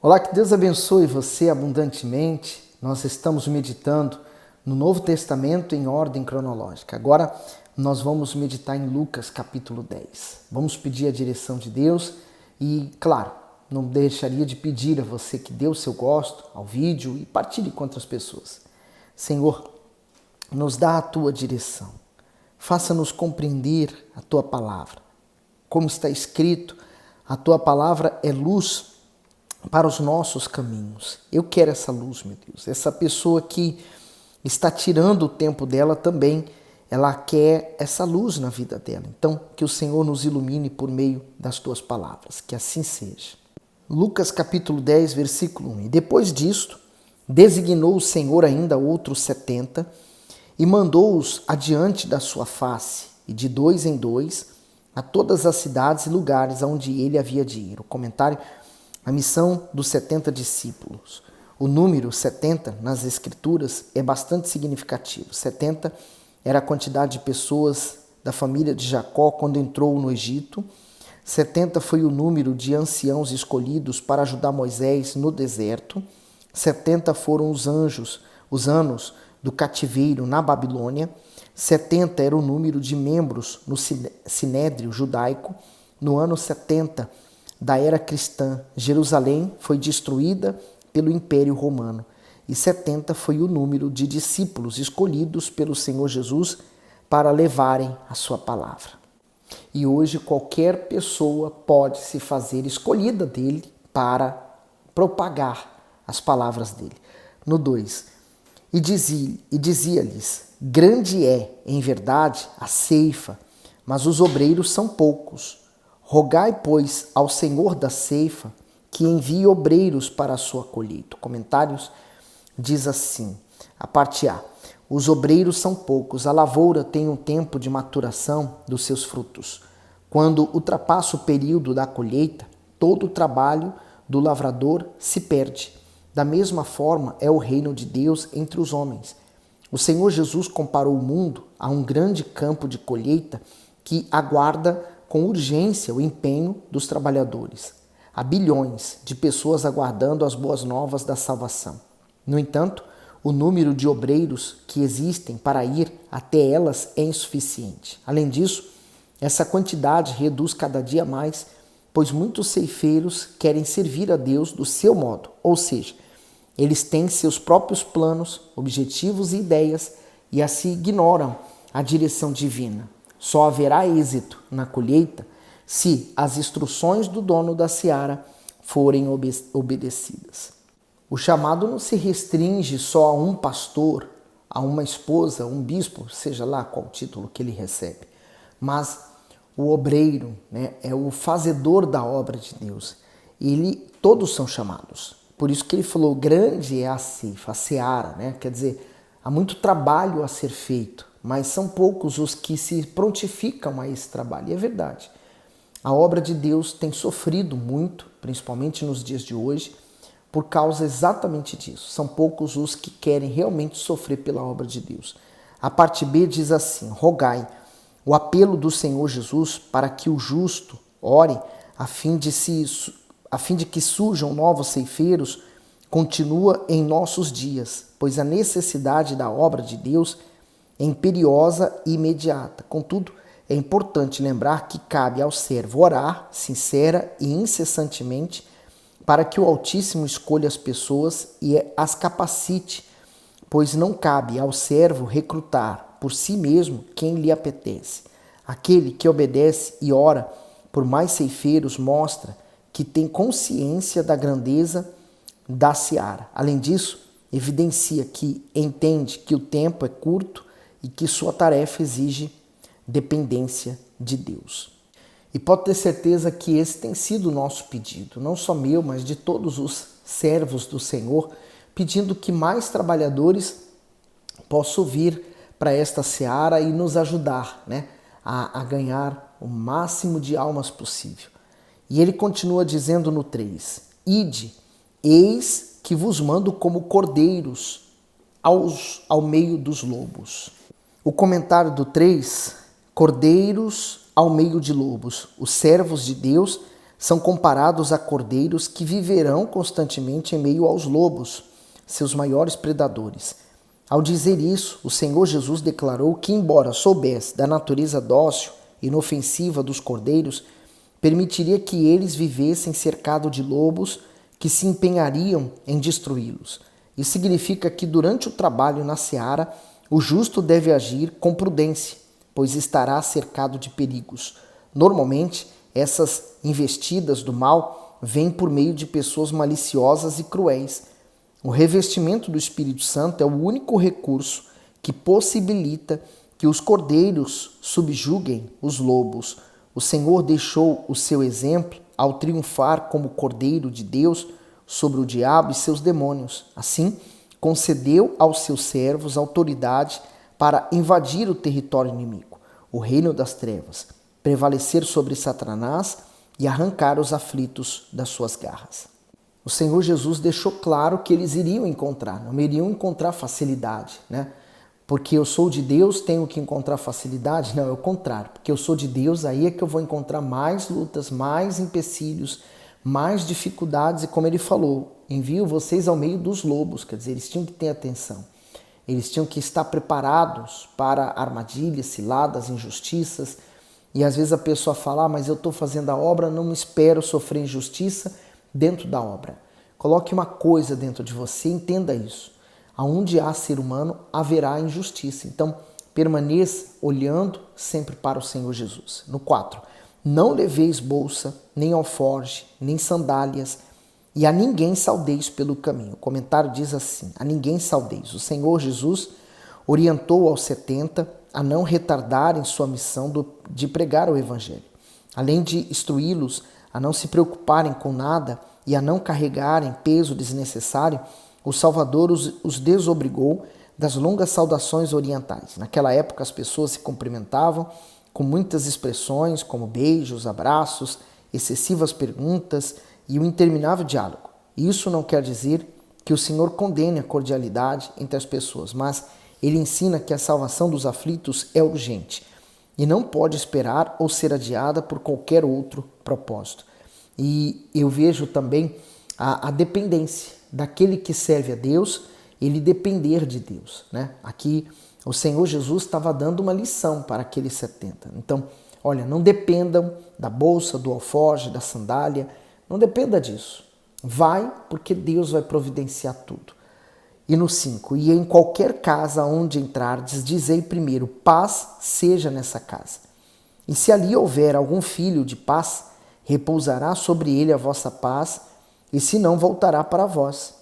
Olá, que Deus abençoe você abundantemente. Nós estamos meditando no Novo Testamento em ordem cronológica. Agora nós vamos meditar em Lucas capítulo 10. Vamos pedir a direção de Deus e, claro, não deixaria de pedir a você que dê o seu gosto ao vídeo e partilhe com outras pessoas. Senhor, nos dá a tua direção. Faça-nos compreender a tua palavra. Como está escrito, a tua palavra é luz para os nossos caminhos. Eu quero essa luz, meu Deus. Essa pessoa que está tirando o tempo dela também, ela quer essa luz na vida dela. Então, que o Senhor nos ilumine por meio das tuas palavras. Que assim seja. Lucas capítulo 10, versículo 1. E depois disto, designou o Senhor ainda outros 70 e mandou-os adiante da sua face, e de dois em dois, a todas as cidades e lugares aonde ele havia de ir. O comentário: a missão dos 70 discípulos. O número 70 nas Escrituras é bastante significativo. 70 era a quantidade de pessoas da família de Jacó quando entrou no Egito. 70 foi o número de anciãos escolhidos para ajudar Moisés no deserto. 70 foram os anos do cativeiro na Babilônia. 70 era o número de membros no Sinédrio judaico. No ano 70 da era cristã, Jerusalém foi destruída pelo Império Romano. E 70 foi o número de discípulos escolhidos pelo Senhor Jesus para levarem a sua palavra. E hoje qualquer pessoa pode se fazer escolhida dele para propagar as palavras dele. No 2, e dizia-lhes: grande é, em verdade, a ceifa, mas os obreiros são poucos. Rogai, pois, ao Senhor da ceifa que envie obreiros para a sua colheita. Comentários diz assim, a parte A: os obreiros são poucos, a lavoura tem um tempo de maturação dos seus frutos. Quando ultrapassa o período da colheita, todo o trabalho do lavrador se perde. Da mesma forma é o reino de Deus entre os homens. O Senhor Jesus comparou o mundo a um grande campo de colheita que aguarda com urgência o empenho dos trabalhadores. Há bilhões de pessoas aguardando as boas novas da salvação. No entanto, o número de obreiros que existem para ir até elas é insuficiente. Além disso, essa quantidade reduz cada dia mais, pois muitos ceifeiros querem servir a Deus do seu modo, ou seja, eles têm seus próprios planos, objetivos e ideias e assim ignoram a direção divina. Só haverá êxito na colheita se as instruções do dono da seara forem obedecidas. O chamado não se restringe só a um pastor, a uma esposa, um bispo, seja lá qual o título que ele recebe, mas o obreiro, é o fazedor da obra de Deus. Todos são chamados. Por isso que ele falou, grande é a ceifa, a seara, quer dizer, há muito trabalho a ser feito, mas são poucos os que se prontificam a esse trabalho. E é verdade. A obra de Deus tem sofrido muito, principalmente nos dias de hoje, por causa exatamente disso. São poucos os que querem realmente sofrer pela obra de Deus. A parte B diz assim, rogai, o apelo do Senhor Jesus para que o justo ore a fim de que surjam novos ceifeiros, continua em nossos dias, pois a necessidade da obra de Deus é imperiosa e imediata. Contudo, é importante lembrar que cabe ao servo orar sincera e incessantemente para que o Altíssimo escolha as pessoas e as capacite, pois não cabe ao servo recrutar por si mesmo quem lhe apetece. Aquele que obedece e ora por mais ceifeiros mostra que tem consciência da grandeza da seara. Além disso, evidencia que entende que o tempo é curto e que sua tarefa exige dependência de Deus. E pode ter certeza que esse tem sido o nosso pedido, não só meu, mas de todos os servos do Senhor, pedindo que mais trabalhadores possam vir para esta seara e nos ajudar, a ganhar o máximo de almas possível. E ele continua dizendo no 3, ide, eis que vos mando como cordeiros ao meio dos lobos. O comentário do 3, cordeiros ao meio de lobos. Os servos de Deus são comparados a cordeiros que viverão constantemente em meio aos lobos, seus maiores predadores. Ao dizer isso, o Senhor Jesus declarou que, embora soubesse da natureza dócil e inofensiva dos cordeiros, permitiria que eles vivessem cercados de lobos que se empenhariam em destruí-los. Isso significa que durante o trabalho na seara, o justo deve agir com prudência, pois estará cercado de perigos. Normalmente, essas investidas do mal vêm por meio de pessoas maliciosas e cruéis. O revestimento do Espírito Santo é o único recurso que possibilita que os cordeiros subjuguem os lobos. O Senhor deixou o seu exemplo ao triunfar como cordeiro de Deus sobre o diabo e seus demônios. Assim, concedeu aos seus servos autoridade para invadir o território inimigo, o reino das trevas, prevalecer sobre Satanás e arrancar os aflitos das suas garras. O Senhor Jesus deixou claro que eles iriam encontrar, não iriam encontrar facilidade, né? Porque eu sou de Deus, tenho que encontrar facilidade? Não, é o contrário. Porque eu sou de Deus, aí é que eu vou encontrar mais lutas, mais empecilhos, mais dificuldades. E como ele falou, envio vocês ao meio dos lobos. Quer dizer, eles tinham que ter atenção. Eles tinham que estar preparados para armadilhas, ciladas, injustiças. E às vezes a pessoa fala, mas eu estou fazendo a obra, não me espero sofrer injustiça dentro da obra. Coloque uma coisa dentro de você, entenda isso. Aonde há ser humano, haverá injustiça. Então, permaneça olhando sempre para o Senhor Jesus. No 4, não leveis bolsa, nem alforge, nem sandálias, e a ninguém saudeis pelo caminho. O comentário diz assim, a ninguém saudeis. O Senhor Jesus orientou aos 70 a não retardarem sua missão de pregar o Evangelho. Além de instruí-los a não se preocuparem com nada e a não carregarem peso desnecessário, o Salvador os desobrigou das longas saudações orientais. Naquela época as pessoas se cumprimentavam com muitas expressões como beijos, abraços, excessivas perguntas e um interminável diálogo. Isso não quer dizer que o Senhor condene a cordialidade entre as pessoas, mas ele ensina que a salvação dos aflitos é urgente e não pode esperar ou ser adiada por qualquer outro propósito. E eu vejo também a dependência daquele que serve a Deus, ele depender de Deus, né? Aqui o Senhor Jesus estava dando uma lição para aqueles 70. Então, olha, não dependam da bolsa, do alforje, da sandália, não dependa disso. Vai, porque Deus vai providenciar tudo. E no 5, e em qualquer casa onde entrardes, dizei primeiro, paz seja nessa casa. E se ali houver algum filho de paz, repousará sobre ele a vossa paz, e se não, voltará para vós.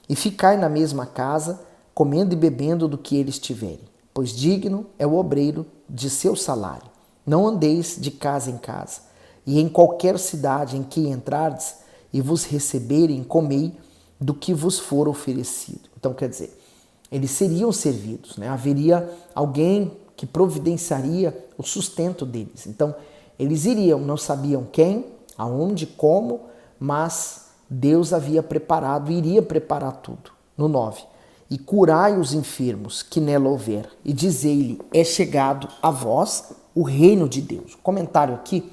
E ficai na mesma casa, comendo e bebendo do que eles tiverem, pois digno é o obreiro de seu salário. Não andeis de casa em casa, e em qualquer cidade em que entrardes e vos receberem, comei do que vos for oferecido. Então, quer dizer, eles seriam servidos, né? Haveria alguém que providenciaria o sustento deles. Então, eles iriam, não sabiam quem, aonde, como, mas Deus havia preparado e iria preparar tudo. No 9, e curai os enfermos que nela houver, e dizei-lhe, é chegado a vós o reino de Deus. O comentário aqui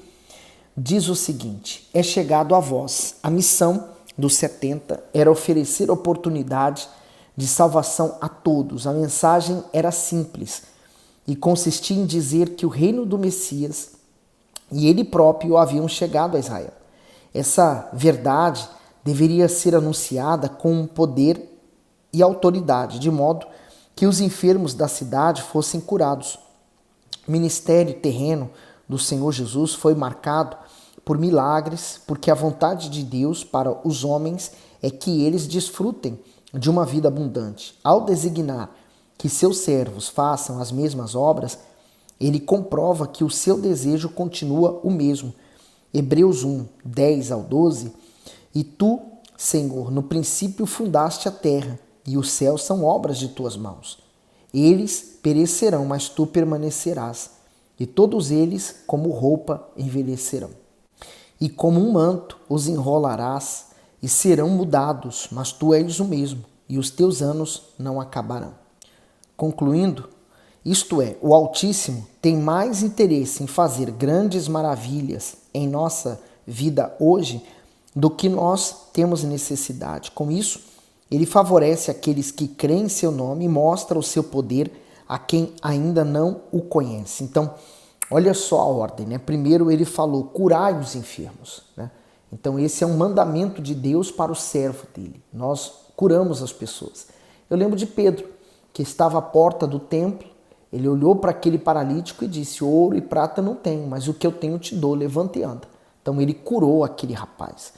diz o seguinte, é chegado a vós. A missão dos 70 era oferecer oportunidade de salvação a todos. A mensagem era simples e consistia em dizer que o reino do Messias e ele próprio haviam chegado a Israel. Essa verdade deveria ser anunciada com poder e autoridade, de modo que os enfermos da cidade fossem curados. O ministério terreno do Senhor Jesus foi marcado por milagres, porque a vontade de Deus para os homens é que eles desfrutem de uma vida abundante. Ao designar que seus servos façam as mesmas obras, ele comprova que o seu desejo continua o mesmo. Hebreus 1, 10 ao 12, e tu, Senhor, no princípio fundaste a terra, e os céus são obras de tuas mãos. Eles perecerão, mas tu permanecerás, e todos eles, como roupa, envelhecerão. E como um manto os enrolarás, e serão mudados, mas tu és o mesmo, e os teus anos não acabarão. Concluindo, isto é, o Altíssimo tem mais interesse em fazer grandes maravilhas em nossa vida hoje do que nós temos necessidade. Com isso, ele favorece aqueles que creem em seu nome e mostra o seu poder a quem ainda não o conhece. Então, olha só a ordem, né? Primeiro ele falou, curai os enfermos, né? Então esse é um mandamento de Deus para o servo dele. Nós curamos as pessoas. Eu lembro de Pedro, que estava à porta do templo, ele olhou para aquele paralítico e disse, ouro e prata não tenho, mas o que eu tenho te dou, levanta e anda. Então ele curou aquele rapaz,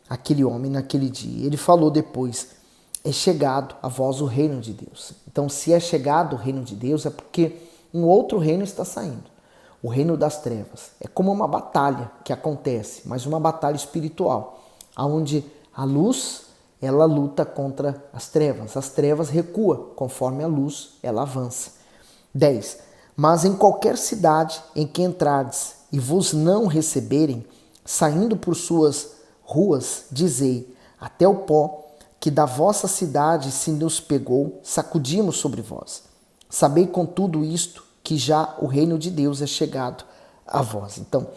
aquele homem naquele dia. Ele falou depois, é chegado a vós o reino de Deus. Então se é chegado o reino de Deus é porque um outro reino está saindo. O reino das trevas. É como uma batalha que acontece, mas uma batalha espiritual, onde a luz, ela luta contra as trevas recuam conforme a luz, ela avança. 10. Mas em qualquer cidade em que entrardes e vos não receberem, saindo por suas ruas, dizei, até o pó que da vossa cidade se nos pegou, sacudimos sobre vós. Sabei com tudo isto, que já o reino de Deus é chegado a vós. Então,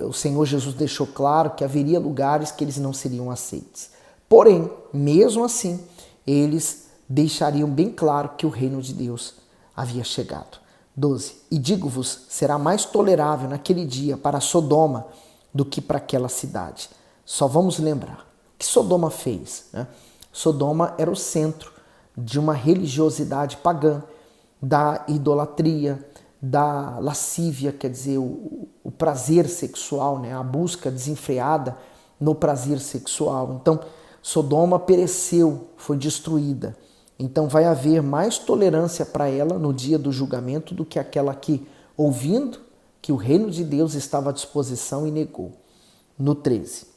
o Senhor Jesus deixou claro que haveria lugares que eles não seriam aceitos. Porém, mesmo assim, eles deixariam bem claro que o reino de Deus havia chegado. 12. E digo-vos, será mais tolerável naquele dia para Sodoma do que para aquela cidade. Só vamos lembrar o que Sodoma fez, né? Sodoma era o centro de uma religiosidade pagã, da idolatria, da lascívia, quer dizer, o prazer sexual, né? A busca desenfreada no prazer sexual. Então, Sodoma pereceu, foi destruída. Então, vai haver mais tolerância para ela no dia do julgamento do que aquela que, ouvindo que o reino de Deus estava à disposição e negou. No 13.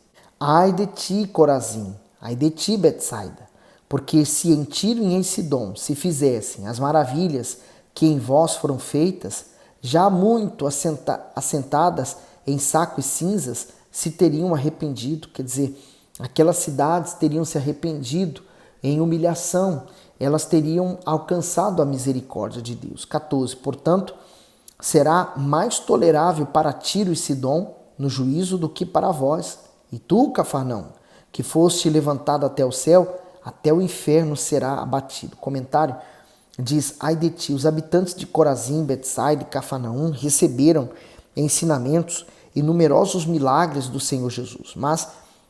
Ai de ti, Corazim, ai de ti, Betsaida, porque se em Tiro e em Sidom se fizessem as maravilhas que em vós foram feitas, já muito assentadas em saco e cinzas se teriam arrependido, quer dizer, aquelas cidades teriam se arrependido em humilhação, elas teriam alcançado a misericórdia de Deus. 14. Portanto, será mais tolerável para Tiro e Sidom no juízo do que para vós. E tu, Cafarnaum, que foste levantado até o céu, até o inferno será abatido. Comentário diz, ai de ti, os habitantes de Corazim, Betsaida e Cafarnaum receberam ensinamentos e numerosos milagres do Senhor Jesus, mas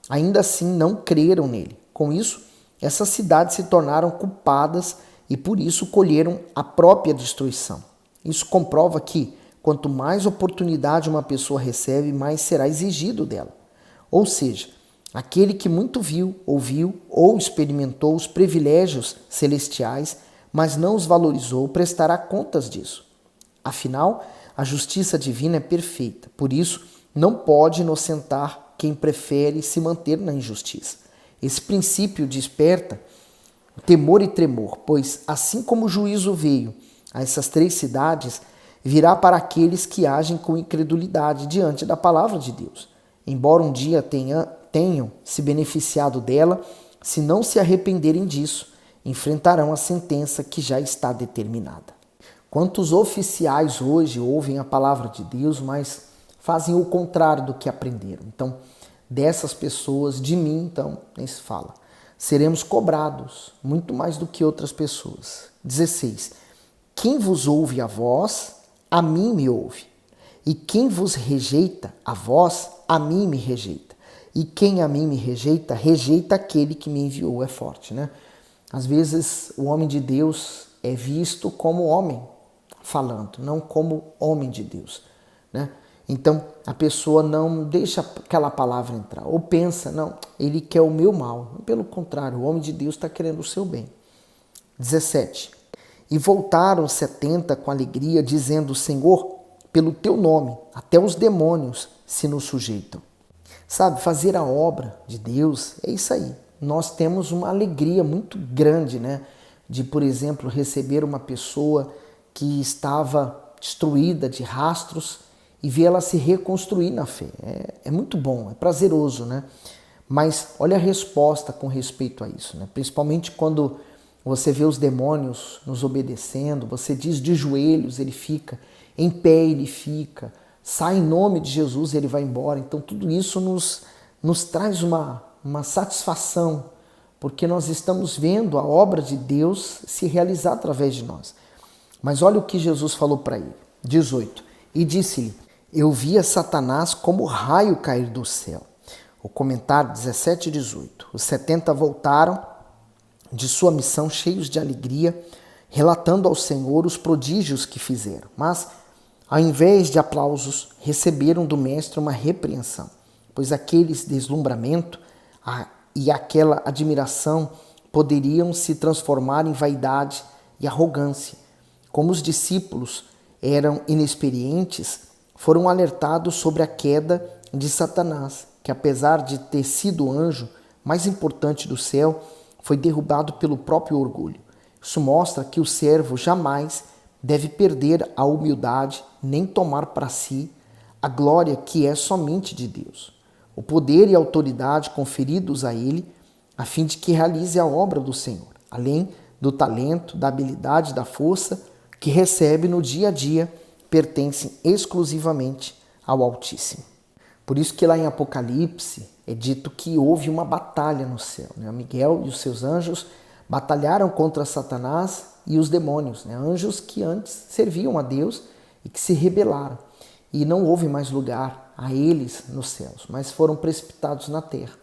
ainda assim não creram nele. Com isso, essas cidades se tornaram culpadas e por isso colheram a própria destruição. Isso comprova que quanto mais oportunidade uma pessoa recebe, mais será exigido dela. Ou seja, aquele que muito viu, ouviu ou experimentou os privilégios celestiais, mas não os valorizou, prestará contas disso. Afinal, a justiça divina é perfeita, por isso não pode inocentar quem prefere se manter na injustiça. Esse princípio desperta temor e tremor, pois assim como o juízo veio a essas 3 cidades, virá para aqueles que agem com incredulidade diante da palavra de Deus. Embora um dia tenham se beneficiado dela, se não se arrependerem disso, enfrentarão a sentença que já está determinada. Quantos oficiais hoje ouvem a palavra de Deus, mas fazem o contrário do que aprenderam? Então, dessas pessoas, de mim, então, nem se fala. Seremos cobrados muito mais do que outras pessoas. 16. Quem vos ouve a vós, a mim me ouve. E quem vos rejeita a vós, a mim me rejeita. E quem a mim me rejeita, rejeita aquele que me enviou. É forte, né? Às vezes o homem de Deus é visto como homem falando, não como homem de Deus, né? Então a pessoa não deixa aquela palavra entrar, ou pensa, não, ele quer o meu mal. Pelo contrário, o homem de Deus está querendo o seu bem. 17. E voltaram 70 com alegria, dizendo, Senhor, pelo teu nome, até os demônios se nos sujeitam. Sabe, fazer a obra de Deus é isso aí. Nós temos uma alegria muito grande, né? De, por exemplo, receber uma pessoa que estava destruída de rastros e ver ela se reconstruir na fé. É muito bom, é prazeroso, né? Mas olha a resposta com respeito a isso, né? Principalmente quando você vê os demônios nos obedecendo, você diz de joelhos, ele fica, em pé ele fica, sai em nome de Jesus e ele vai embora. Então tudo isso nos traz uma satisfação, porque nós estamos vendo a obra de Deus se realizar através de nós. Mas olha o que Jesus falou para ele, 18. E disse-lhe, eu via Satanás como raio cair do céu. O comentário 17 e 18. Os 70 voltaram de sua missão cheios de alegria, relatando ao Senhor os prodígios que fizeram. Mas, ao invés de aplausos, receberam do mestre uma repreensão, pois aqueles deslumbramento e aquela admiração poderiam se transformar em vaidade e arrogância. Como os discípulos eram inexperientes, foram alertados sobre a queda de Satanás, que apesar de ter sido o anjo mais importante do céu, foi derrubado pelo próprio orgulho. Isso mostra que o servo jamais deve perder a humildade, nem tomar para si a glória que é somente de Deus. O poder e a autoridade conferidos a ele, a fim de que realize a obra do Senhor, além do talento, da habilidade, da força que recebe no dia a dia, pertencem exclusivamente ao Altíssimo. Por isso que lá em Apocalipse é dito que houve uma batalha no céu. Miguel e os seus anjos batalharam contra Satanás e os demônios, anjos que antes serviam a Deus e que se rebelaram. E não houve mais lugar a eles nos céus, mas foram precipitados na terra.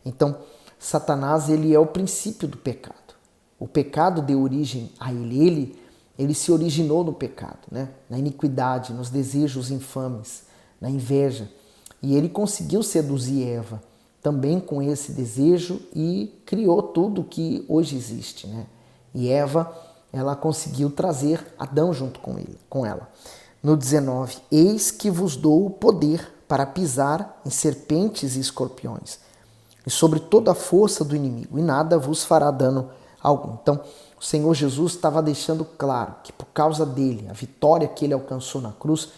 Então, Satanás ele é o princípio do pecado. O pecado deu origem a ele. Ele se originou no pecado, na iniquidade, nos desejos infames, na inveja. E ele conseguiu seduzir Eva também com esse desejo e criou tudo que hoje existe. E Eva, ela conseguiu trazer Adão junto com ela. No 19, eis que vos dou o poder para pisar em serpentes e escorpiões, e sobre toda a força do inimigo, e nada vos fará dano algum. Então, o Senhor Jesus estava deixando claro que por causa dele, a vitória que ele alcançou na cruz,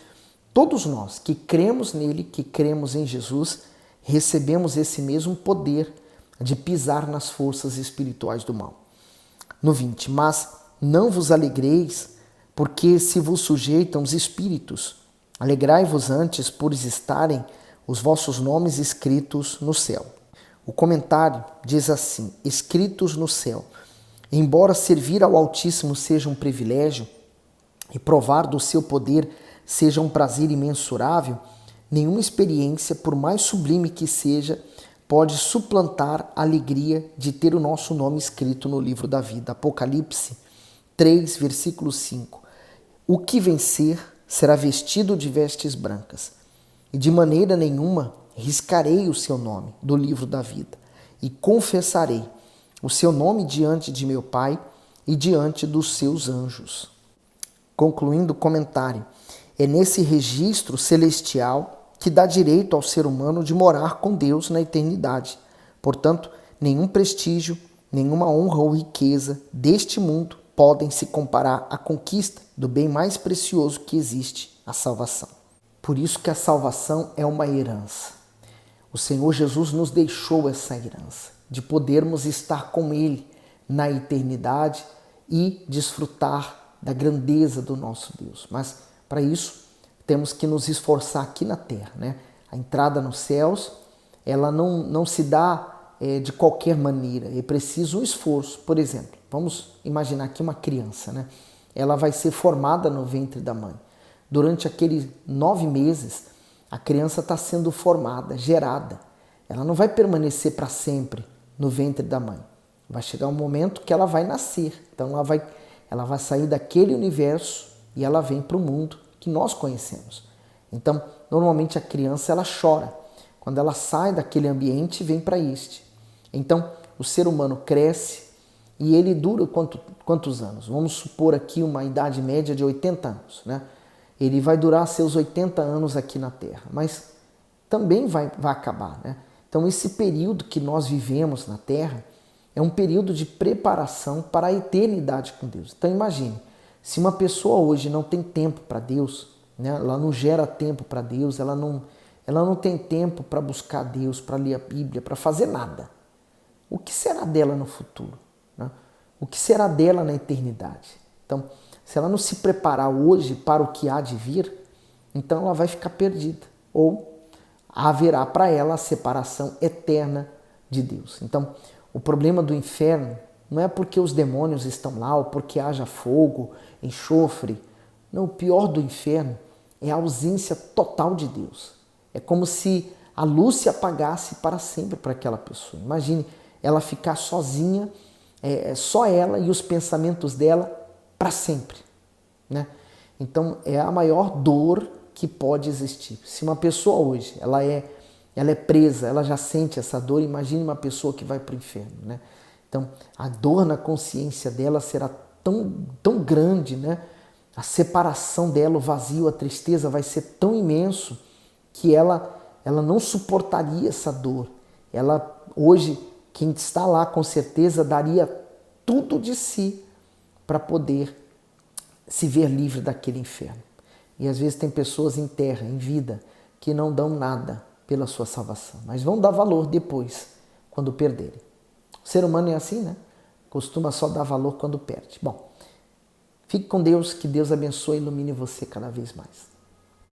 todos nós que cremos nele, que cremos em Jesus, recebemos esse mesmo poder de pisar nas forças espirituais do mal. No 20, mas não vos alegreis, porque se vos sujeitam os espíritos, alegrai-vos antes por estarem os vossos nomes escritos no céu. O comentário diz assim, escritos no céu. Embora servir ao Altíssimo seja um privilégio e provar do seu poder seja um prazer imensurável, nenhuma experiência, por mais sublime que seja, pode suplantar a alegria de ter o nosso nome escrito no livro da vida. Apocalipse 3, versículo 5. O que vencer será vestido de vestes brancas, e de maneira nenhuma riscarei o seu nome do livro da vida, e confessarei o seu nome diante de meu Pai e diante dos seus anjos. Concluindo o comentário, é nesse registro celestial que dá direito ao ser humano de morar com Deus na eternidade. Portanto, nenhum prestígio, nenhuma honra ou riqueza deste mundo podem se comparar à conquista do bem mais precioso que existe, a salvação. Por isso que a salvação é uma herança. O Senhor Jesus nos deixou essa herança, de podermos estar com Ele na eternidade e desfrutar da grandeza do nosso Deus. Mas, para isso, temos que nos esforçar aqui na terra. A entrada nos céus, ela não se dá de qualquer maneira. É preciso um esforço. Por exemplo, vamos imaginar aqui uma criança. Ela vai ser formada no ventre da mãe. Durante aqueles 9 meses, a criança está sendo formada, gerada. Ela não vai permanecer para sempre no ventre da mãe. Vai chegar um momento que ela vai nascer. Então ela vai sair daquele universo e ela vem para o mundo que nós conhecemos. Então, normalmente a criança ela chora. Quando ela sai daquele ambiente, vem para este. Então, o ser humano cresce e ele dura quantos anos? Vamos supor aqui uma idade média de 80 anos. Ele vai durar seus 80 anos aqui na Terra, mas também vai acabar. Então, esse período que nós vivemos na Terra é um período de preparação para a eternidade com Deus. Então, imagine, se uma pessoa hoje não tem tempo para Deus, ela não gera tempo para Deus, ela não tem tempo para buscar Deus, para ler a Bíblia, para fazer nada. O que será dela no futuro? O que será dela na eternidade? Então, se ela não se preparar hoje para o que há de vir, então ela vai ficar perdida. Ou haverá para ela a separação eterna de Deus. Então, o problema do inferno não é porque os demônios estão lá ou porque haja fogo, enxofre. Não, o pior do inferno é a ausência total de Deus. É como se a luz se apagasse para sempre para aquela pessoa. Imagine ela ficar sozinha, só ela e os pensamentos dela para sempre, né? Então é a maior dor que pode existir. Se uma pessoa hoje ela é presa, ela já sente essa dor, imagine uma pessoa que vai para o inferno, né? Então a dor na consciência dela será tão grande, né? A separação dela, o vazio, a tristeza vai ser tão imenso que ela não suportaria essa dor. Ela hoje, quem está lá com certeza daria tudo de si para poder se ver livre daquele inferno. E às vezes tem pessoas em terra, em vida, que não dão nada pela sua salvação, mas vão dar valor depois, quando perderem. O ser humano é assim, né? Costuma só dar valor quando perde. Bom, fique com Deus, que Deus abençoe e ilumine você cada vez mais.